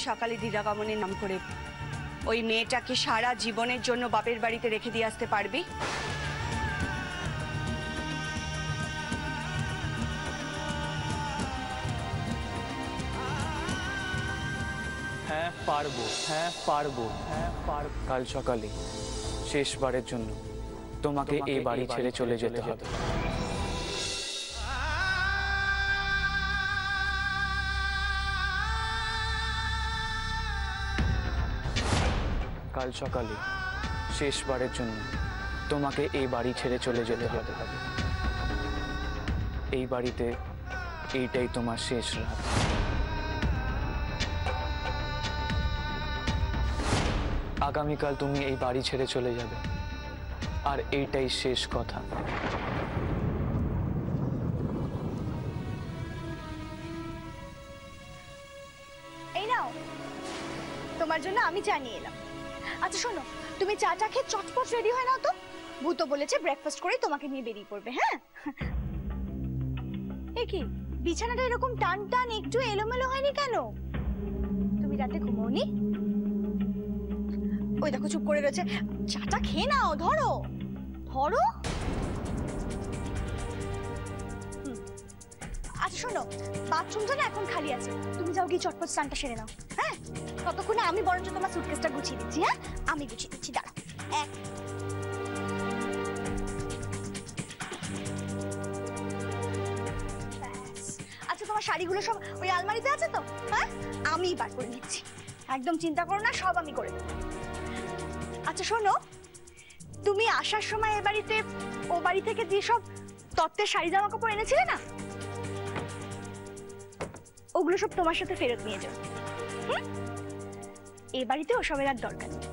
সকালে দিদাকামনের নাম করে ওই মেয়েটাকে সারা জীবনের জন্য বাপের বাড়িতে রেখে দিয়ে আসতে পারবি? হ্যাঁ পারবো, হ্যাঁ পারবো, হ্যাঁ পারবো। কাল সকালে শেষবারের জন্য তোমাকে এই বাড়ি ছেড়ে চলে যেতে হবে। কাল সকালে শেষবারের জন্য তোমাকে এই বাড়ি ছেড়ে চলে যেতে হবে। এই বাড়িতে এইটাই তোমার শেষ রাত। আগামীকাল তুমি এই বাড়ি ছেড়ে চলে যাবে, আর এইটাই শেষ কথা। এই নাও, তোমার জন্য আমি চা নিয়ে এলাম। আচ্ছা শোনো, তুমি চাটা খেয়ে চটপট রেডি হয় নাও তো। ভূতো বলেছে ব্রেকফাস্ট করে তোমাকে নিয়ে বেরিয়ে পড়বে। হ্যাঁ, এ কি বিছানাটা এরকম টান টান একটু এলোমেলো হয়নি কেন? তুমি রাতে ঘুমোওনি? ওই দেখো চুপ করে রয়েছে। চাটা খেয়ে নাও, ধরো ধরো। আচ্ছা শোনো, বাথরুমটা না এখন খালি আছে, তুমি যাও গিয়ে চটপট স্নানটা সেরে নাও। হ্যাঁ, ততক্ষণে আমি বরঞ্চ তোমার সুটকেসটা গুছিয়ে দিচ্ছি। হ্যাঁ, আমি গুছিয়ে দিচ্ছি, দাঁড়াও। আচ্ছা তোমার শাড়িগুলো সব ওই আলমারিতে আছে তো? হ্যাঁ, আমি বার করে নিচ্ছি, একদম চিন্তা করো না, সব আমি করে দেবো। আচ্ছা শোনো, তুমি আসার সময় এ বাড়িতে ও বাড়ি থেকে যে সব তত্ত্বের শাড়ি জামা কাপড় এনেছিলে না, ওগুলো সব তোমার সাথে ফেরত নিয়ে যাও। এ বাড়িতে ওসবের আর দরকার নেই।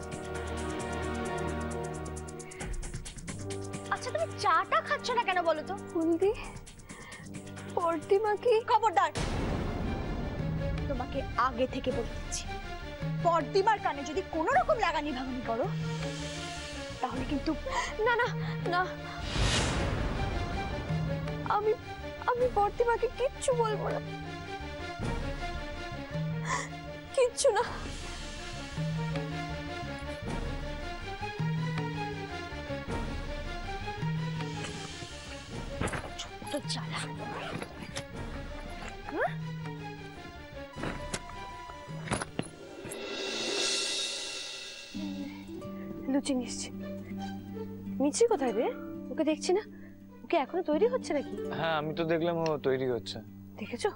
আচ্ছা তুমি চাটা খাচ্ছ না কেন বলো তো? কুন্দি, পর্দিমা কি? খবরদার, তোমাকে আগে থেকে বলে দিচ্ছি, পর্দিমার কানে যদি কোনো রকম লাগানি ভাঙানি করো তাহলে কিন্তু। না না না, আমি পর্দিমাকে কিচ্ছু বলবো না, কিচ্ছু না। ছোট্ট জ্বালা। লুচি নিচ্ছি। মিছরি কোথায় রে? ওকে দেখছি না, ওকে এখনো তৈরি হচ্ছে নাকি? হ্যাঁ আমি তো দেখলাম ও তৈরি হচ্ছে। দেখেছো?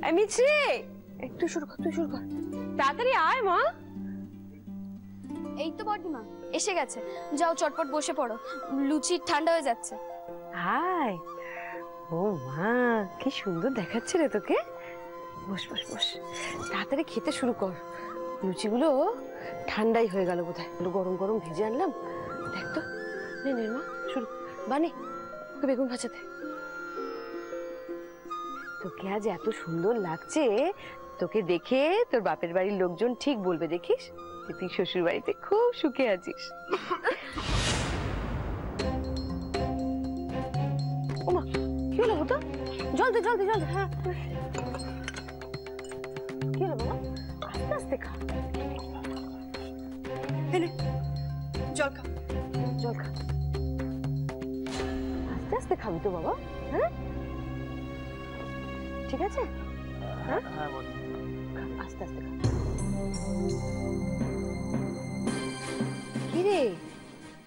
এই মিছরি, একটু শুরু কর, তুই শুরু কর, তাড়াতাড়ি আয় মা। এই তো বড়দিমা এসে গেছে, যাও চটপট বসে পড়ো, লুচি ঠান্ডা হয়ে যাচ্ছে। হাই, ও মা কি সুন্দর দেখাচ্ছে রে তোকে। বস বস বস, তাড়াতাড়ি খেতে শুরু কর। লুচিগুলো ঠান্ডাই হয়ে গেল বোধহয়, গরম গরম ভেজে আনলাম। দেখ তো, নে নে মা শুরু। বানি ওকে বেগুন ভাজাতে। তোকে আজ এত সুন্দর লাগছে, তোকে দেখে তোর বাপের বাড়ির লোকজন ঠিক বলবে, দেখিস যে তুই শ্বশুর বাড়িতে খুব সুখে আছিস। ওমা কি হলো তো? জলদি জলদি জলদি। হ্যাঁ কি হলো বাবা? আস্তে আস্তে খা, জল খা, জল খা, আস্তে আস্তে খাবি তো বাবা। হ্যাঁ ঠিক আছে, হ্যাঁ আস্তে আস্তে খা। কি রে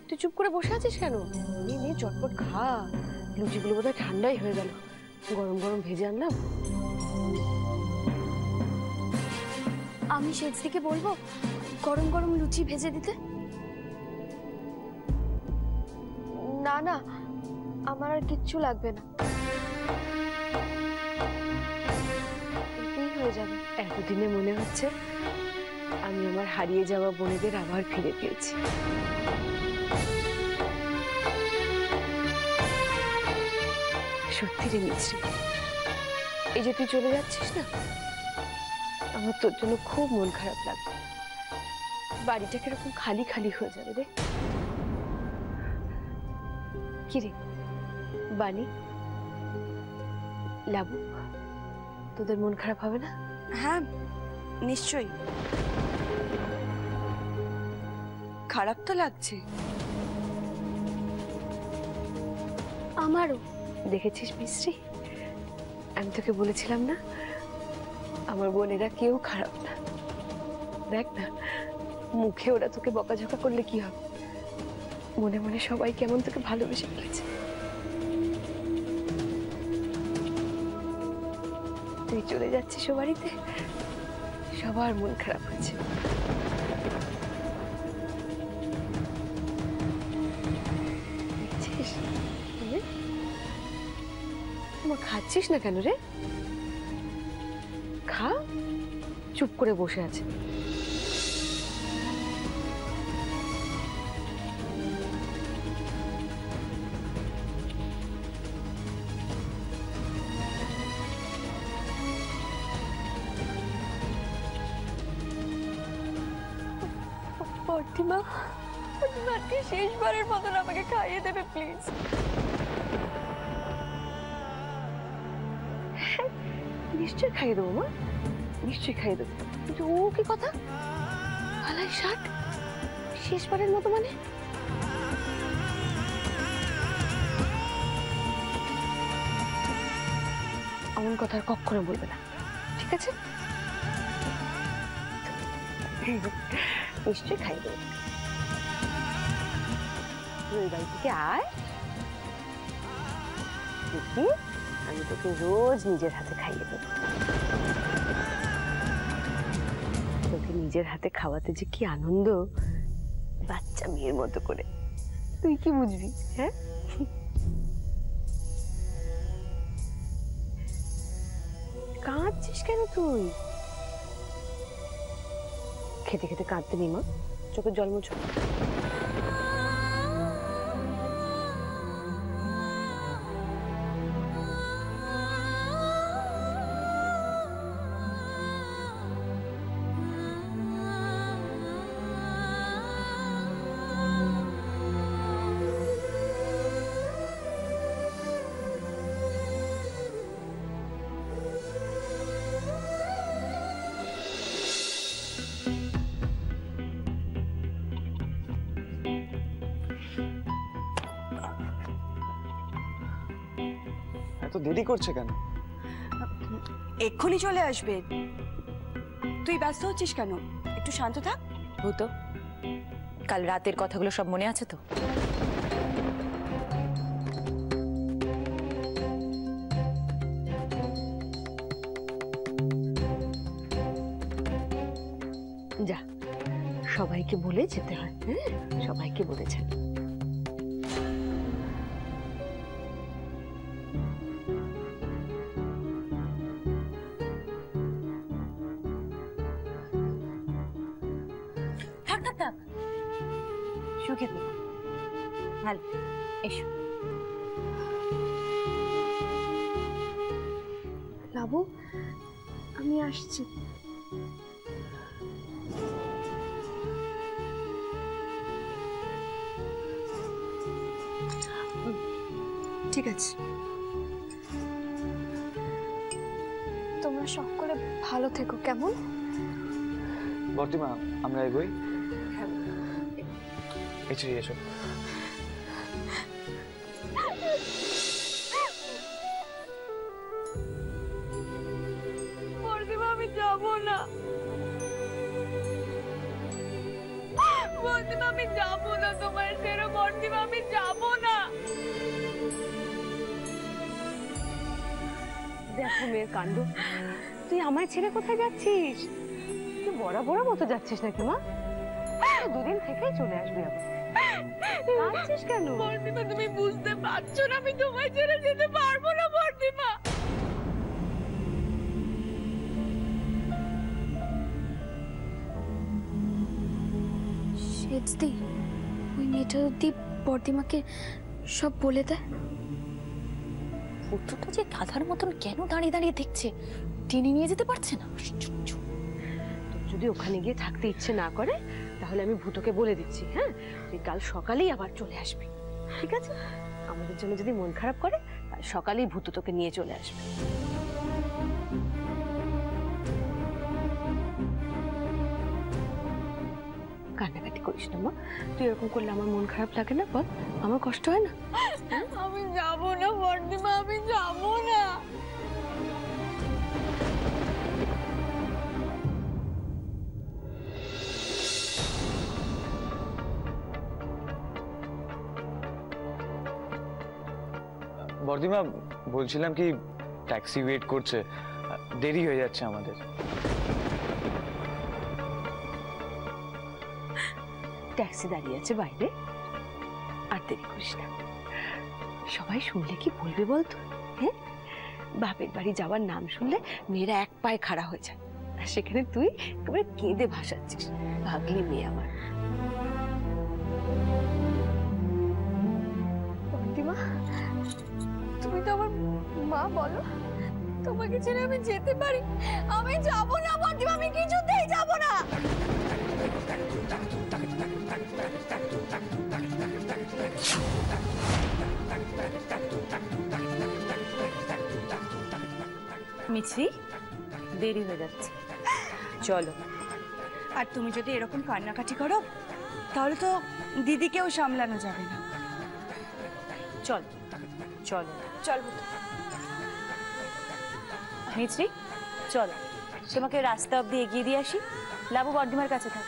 তুই চুপ করে বসে আছিস কেন? নে নে চটপট খা, লুচিগুলো বোধহয় ঠান্ডাই হয়ে গেল, গরম গরম ভেজে আনলাম। আমি সেজদিকে বলবো গরম গরম লুচি ভেজে দিতে? না না, আমার আর কিচ্ছু লাগবে না, এতেই হয়ে যাবে। এতদিনে মনে হচ্ছে আমি আমার হারিয়ে যাওয়া বোনেদের আবার ফিরে পেয়েছি। সত্যি রে মিছরি, এই যে তুই চলে যাচ্ছিস না, আমার তোর জন্য খুব মন খারাপ লাগবে। বাড়িটা কিরকম খালি খালি হয়ে যাবে রে। কিরে বানি, লাবু, তোদের মন খারাপ হবে না? হ্যাঁ নিশ্চয়ই। খারাপ তো লাগছে। আমারও। দেখেছিস মিস্ত্রি, আমি তোকে বলেছিলাম না আমার বোনেরা কেউ খারাপ না। দেখ না, মুখে ওরা তোকে বকাঝকা করলে কি হবে, মনে মনে সবাই কেমন তোকে ভালোবেসে ফেলেছে। তুই চলে যাচ্ছিস ও বাড়িতে, সবার মন খারাপ হয়েছে। দেখছিস তোমার খাচ্ছিস না কেন রে? খা, চুপ করে বসে আছে। প্রতিমা, আজকে শেষবারের মতন আমাকে খাইয়ে দেবে প্লিজ। নিশ্চয়ই খাইয়ে দেবো মা, নিশ্চয়ই খাইয়ে দেবো। কিন্তু ও কি কথা, আলাই ষাট শেষবারের মতো মানে? এমন কথা আর কখনো বলবে না, ঠিক আছে? নিশ্চয়ই খাইয়ে দেবো। তুই ওই বাড়ি থেকে আয়, দেখি আমি তোকে রোজ নিজের হাতে খাইয়ে দেবো। তোকে নিজের হাতে খাওয়াতে যে কি আনন্দ, বাচ্চা মেয়ের মতো করে, তুই কি বুঝবি? হ্যাঁ, কাঁদছিস কেন তুই? খেতে খেতে কাঁদতে নেই মা, চোখের জল মুছো। এত দেরি করছে কেন? এক্ষুনি চলে আসবে। তুই ব্যস্ত হচ্ছিস কেন? একটু শান্ত থাক। ভূত, কাল রাতের কথাগুলো সব মনে আছে তো? যা, সবাইকে বলে যেতে হয়। হ্যাঁ, সবাইকে বলেছেন। থাক থাক থাক, সুখে থাকো। ভালো, এসো। লাবু, আমি আসছি। ঠিক আছে, তোমরা সকলে ভালো থেকো, কেমন? বর্তিমা, আমরা এগোই। এসে এসো। বর্দিমা, আমি যাবো না। বর্দিমা, আমি যাবো না তোমার ছেড়ে। বর্দিমা, আমি যাবো না। দেখো মেয়ের কাণ্ড, তুই আমায় ছেড়ে কোথায় যাচ্ছিস? তুই বরাবর মতো যাচ্ছিস নাকি মা? দুদিন থেকেই চলে আসবি আবার। কাঁদছিস কেন? বর্দিমা, তুমি বুঝতে পারছো না আমি তোমায় ছেড়ে যেতে পারবো না। বর্দিমা, শেষদি ওই মেয়েটা যদি বর্দিমাকে সব বলে দেয়? ভূতটা যে গাধার মতন কেন দাঁড়িয়ে দাঁড়িয়ে দেখছে, টেনে নিয়ে যেতে পারছে না? তোর যদি ওখানে গিয়ে থাকতে ইচ্ছে না করে তাহলে আমি ভূতকে বলে দিচ্ছি। হ্যাঁ, তুই কাল সকালেই আবার চলে আসবি, ঠিক আছে? আমাদের জন্য যদি মন খারাপ করে কাল সকালেই ভূত তোকে নিয়ে চলে আসবে। কান্নাকাটি করিস না মা, তুই এরকম করলে আমার মন খারাপ লাগে না? বল, আমার কষ্ট হয় না? আমি যাবো না বর্দিমা, আমি যাবো না। বর্দিমা, বলছিলাম কি, ট্যাক্সি ওয়েট করছে, দেরি হয়ে যাচ্ছে আমাদের। ট্যাক্সি দাঁড়িয়ে আছে বাইরে, আর দেরি করিস না। সবাই শুনলে কি বলবে বলতো? হ্যাঁ, বাপের বাড়ি যাওয়ার নাম শুনলে মেয়েরা এক পায়ে খাড়া হয়ে যায়, আর সেখানে তুই একেবারে কেঁদে ভাসাচ্ছিস। ভাগলি মেয়ে আমার। বর্দিমা, তুমি তো আমার মা, বলো তোমাকে ছেড়ে আমি যেতে পারি? আমি যাবো না বর্দিমা, আমি কিছুতেই যাবো না। মিছরি, দেরি হয়ে যাচ্ছে, চলো। আর তুমি যদি এরকম কান্নাকাটি করো তাহলে তো দিদিকেও সামলানো যাবে না। চল চলো চলবো তো। মিছরি, চলো, তোমাকে রাস্তা অব্দি এগিয়ে দিয়ে আসি। লাবু বর্দিমার কাছে থাক।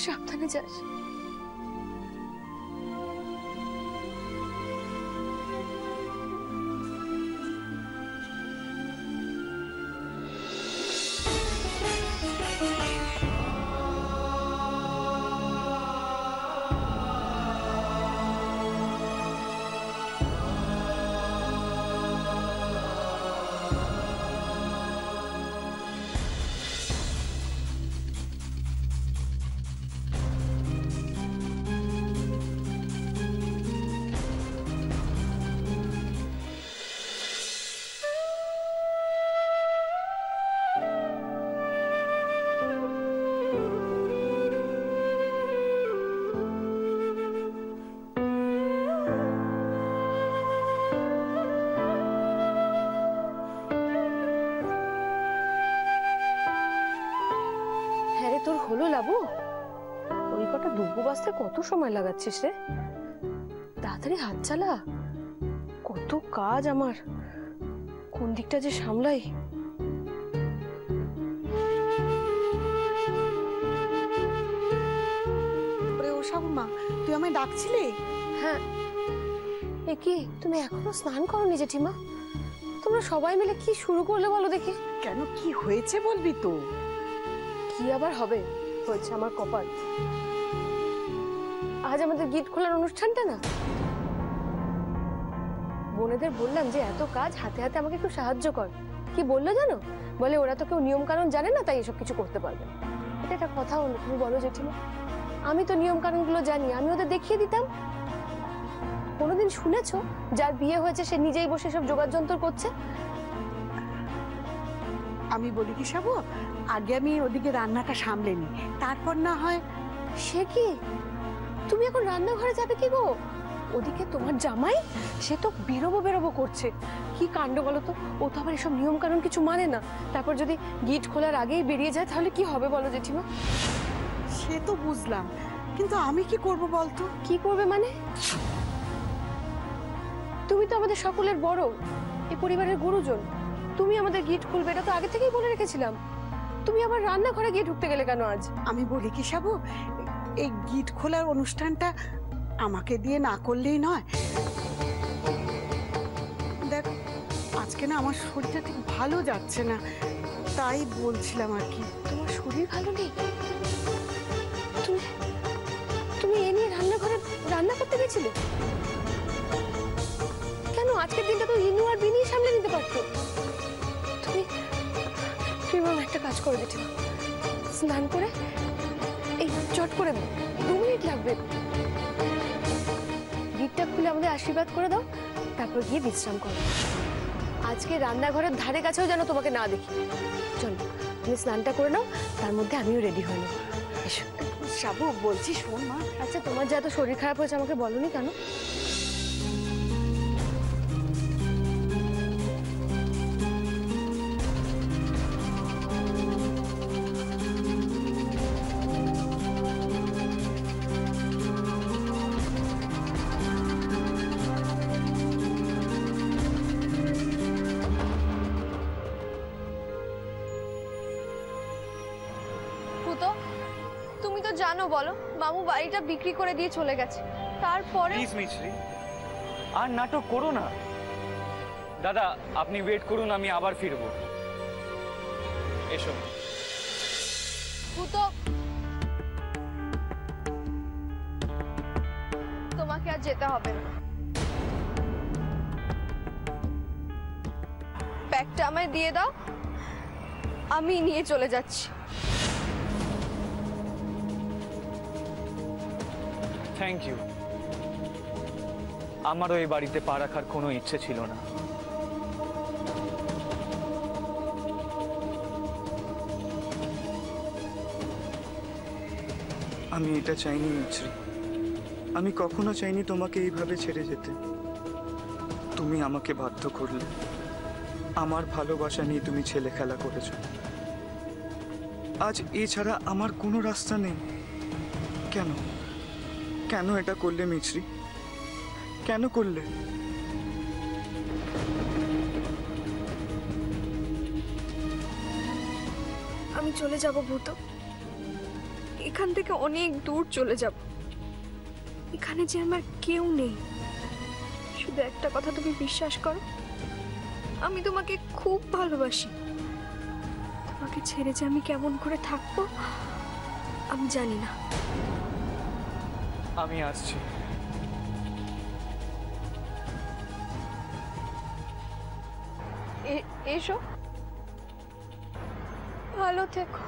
সাবধানে যাস। হ্যাঁ রে, তোর হলো লাবু? ওই কটা দুব্বো বাজতে কত সময় লাগাচ্ছিস রে? তাড়াতাড়ি হাত চালা, কত কাজ আমার, কোন দিকটা যে সামলাই। ওরে ও শাবুমা, তুই আমায় ডাকছিলি? হ্যাঁ, এ কি, তুমি এখনো স্নান করোনি জেঠিমা? তোমরা সবাই মিলে কি শুরু করলে বলো দেখি। কেন, কি হয়েছে বলবি তো? কি আবার হবে, হয়েছে আমার কপাল। আজ আমাদের গিট খোলার অনুষ্ঠানটা না, বোনেদের বললাম যে এত কাজ, হাতে হাতে আমাকে একটু সাহায্য কর। কি বললো জানো? বলে ওরা তো কেউ নিয়ম কানুন জানে না, তাই এসব কিছু করতে পারবে। এটা একটা কথা হলো? তুমি বলো জেঠিমা, আমি তো নিয়ম কানুন গুলো জানি, আমি ওদের দেখিয়ে দিতাম। কোনোদিন শুনেছো যার বিয়ে হয়েছে সে নিজেই বসে সব জোগাড় যন্ত্র করছে? আমি বলি কি শাবু, আগে আমি ওদিকে রান্নাটা সামলে নি, তারপর না হয়। সে কি, তুমি এখন রান্নাঘরে যাবে কি গো? ওদিকে তোমার জামাই, সে তো বেরোবো বেরোবো করছে। কি কাণ্ড বলো তো? ও তো আবার এসব নিয়ম কানুন কিছু মানে না। তারপর যদি গিট খোলার আগেই বেরিয়ে যায় তাহলে কি হবে বলো জেঠিমা? সে তো বুঝলাম, কিন্তু আমি কি করব বলতো? কি করবে মানে? তুমি তো আমাদের সকলের বড়, এই পরিবারের গুরুজন। তুমি আমাদের গিট খুলবে, এটা তো আগে থেকেই বলে রেখেছিলাম। তুমি আবার রান্নাঘরে গিয়ে ঢুকতে গেলে কেন আজ? আমি বলি কি শাবু, এই গিট খোলার অনুষ্ঠানটা আমাকে দিয়ে না করলেই নয়। দেখ, আজকে না আমার শরীরটা ঠিক ভালো যাচ্ছে না, তাই বলছিলাম আর কি। তোমার শরীর ভালো নেই? তুমি তুমি এ নিয়ে রান্নাঘরে রান্না করতে গেছিলে কেন? আজকের দিনটা তো ইনু আর বিনি সামলে নিতে পারতো। তুমি তুমি মামা একটা কাজ করে দিতে, স্নান করে এই চট করে 2 মিনিট লাগবে, গিটটা খুলে আমাদের আশীর্বাদ করে দাও, তারপর গিয়ে বিশ্রাম করো। আজকে রান্নাঘরের ধারে কাছেও যেন তোমাকে না দেখি। চলো, তুমি স্নানটা করে নাও, তার মধ্যে আমিও রেডি হয়ে নেব। এসো। সাবু বলছি শোন মা, আচ্ছা তোমার যে এত শরীর খারাপ হয়েছে আমাকে বলনি কেন? পুতো, তুমি তো জানো বলো মামু বাড়িটা বিক্রি করে দিয়ে চলে গেছে, তারপরে প্লিজ মিছরি, আর নাটক করো না। দাদা আপনি ওয়েট করুন, আমি আবার ফিরবো। এসো। পুতো, তোমাকে আর যেতে হবে না। ব্যাগটা আমায় দিয়ে দাও, আমি নিয়ে চলে যাচ্ছি। Thank you. আমারও এই বাড়িতে পা রাখার কোনো ইচ্ছে ছিল না। আমি এটা চাইনি মিছরি, আমি কখনো চাইনি তোমাকে এইভাবে ছেড়ে যেতে। তুমি আমাকে বাধ্য করলে, আমার ভালোবাসা নিয়ে তুমি ছেলে খেলা করেছো। আজ এছাড়া আমার কোনো রাস্তা নেই। কেন কেন এটা করলে মিছরি? কেন করলে? আমি চলে যাব ভূত, এখান থেকে অনেক দূর চলে যাব। এখানে যে আমার কেউ নেই। শুধু একটা কথা তুমি বিশ্বাস করো, আমি তোমাকে খুব ভালোবাসি। তোমাকে ছেড়ে যে আমি কেমন করে থাকবো আমি জানি না। আমি আসছি। এসো, ভালো থেকো।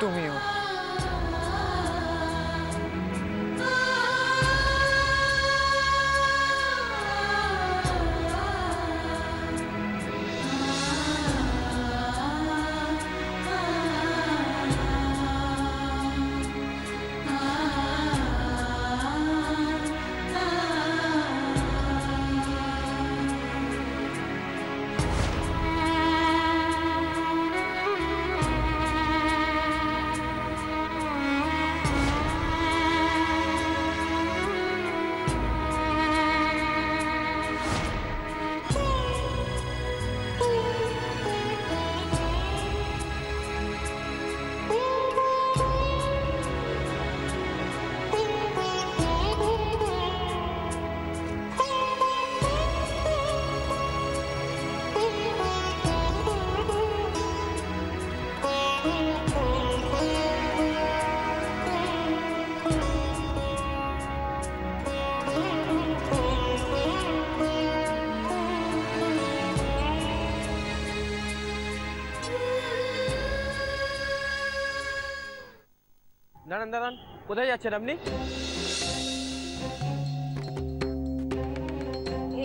তুমিও। দাঁড়ান দাঁড়ান, কোথায় যাচ্ছেন আপনি?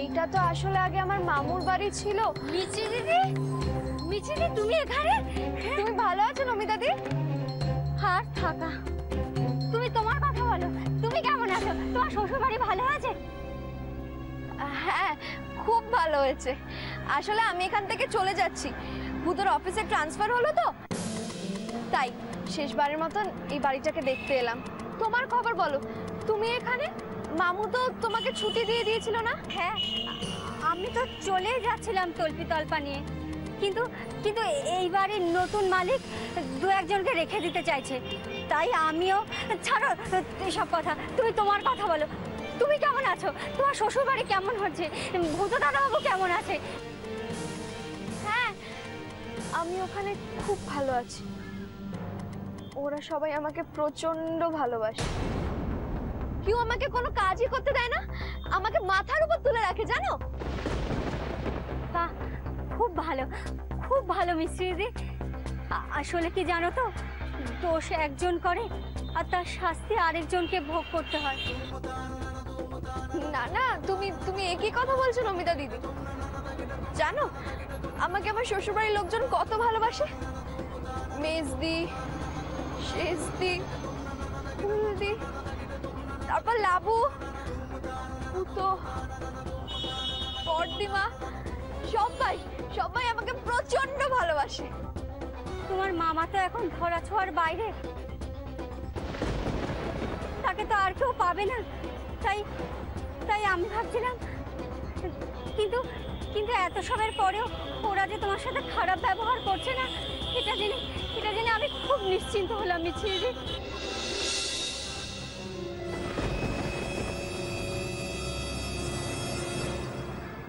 এইটা তো আসলে আগে আমার মামুর বাড়ি ছিল। মিচি দিদি, মিচি দিদি তুমি এখানে? তুমি ভালো আছো নমিতা দি? হাত থাকা, তুমি তোমার কথা বলো, তুমি কেমন আছো? তোমার শ্বশুর বাড়ি ভালো আছে? হ্যাঁ, খুব ভালো হয়েছে। আসলে আমি এখান থেকে চলে যাচ্ছি, ভূতর অফিসে ট্রান্সফার হলো তো, তাই শেষবারের মতন এই বাড়িটাকে দেখতে এলাম। তোমার খবর বলো, তুমি এখানে? মামু তো তোমাকে ছুটি দিয়ে দিয়েছিল না? হ্যাঁ, আমি তো চলেই যাচ্ছিলাম তল্পি তল্পা নিয়ে, কিন্তু কিন্তু এই বাড়ির নতুন মালিক দু একজনকে রেখে দিতে চাইছে, তাই আমিও। ছাড়ো এসব কথা, তুমি তোমার কথা বলো। তুমি কেমন আছো? তোমার শ্বশুর বাড়ি কেমন হচ্ছে? ভূত দাদাবাবু কেমন আছে? হ্যাঁ, আমি ওখানে খুব ভালো আছি। ওরা সবাই আমাকে প্রচন্ড ভালোবাসে। কেউ আমাকে কোনো কাজই করতে দেয় না, আমাকে মাথার উপর তুলে রাখে, জানো? বাহ, খুব ভালো, খুব ভালো মিস্ত্রি দিদি। আসলে কি জানো তো, দোষ একজন করে আর তার শাস্তি আরেকজনকে ভোগ করতে হয়। না না, তুমি তুমি একই কথা বলছো নমিতা দিদি। জানো আমাকে আমার শ্বশুরবাড়ির লোকজন কত ভালোবাসে? মেজদি, শেষদি, ফুলদি, তারপর লাবু, পুতো, বর্দিমা, সবাই সবাই আমাকে প্রচন্ড ভালোবাসে। তোমার মামা তো এখন ধরা ছোঁয়ার বাইরে, তাকে তো আর কেউ পাবে না। তাই তাই আমি ভাবছিলাম, কিন্তু কিন্তু এত সবের পরেও ওরা যে তোমার সাথে খারাপ ব্যবহার করছে না, এটা জেনে আমি খুব নিশ্চিন্ত হলাম মিছরিদি।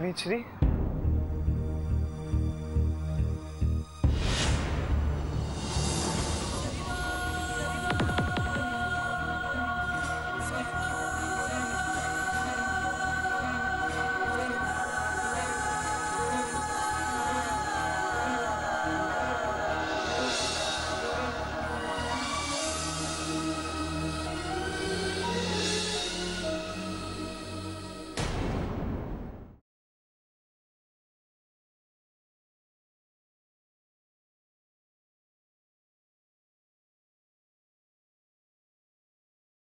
মিছরি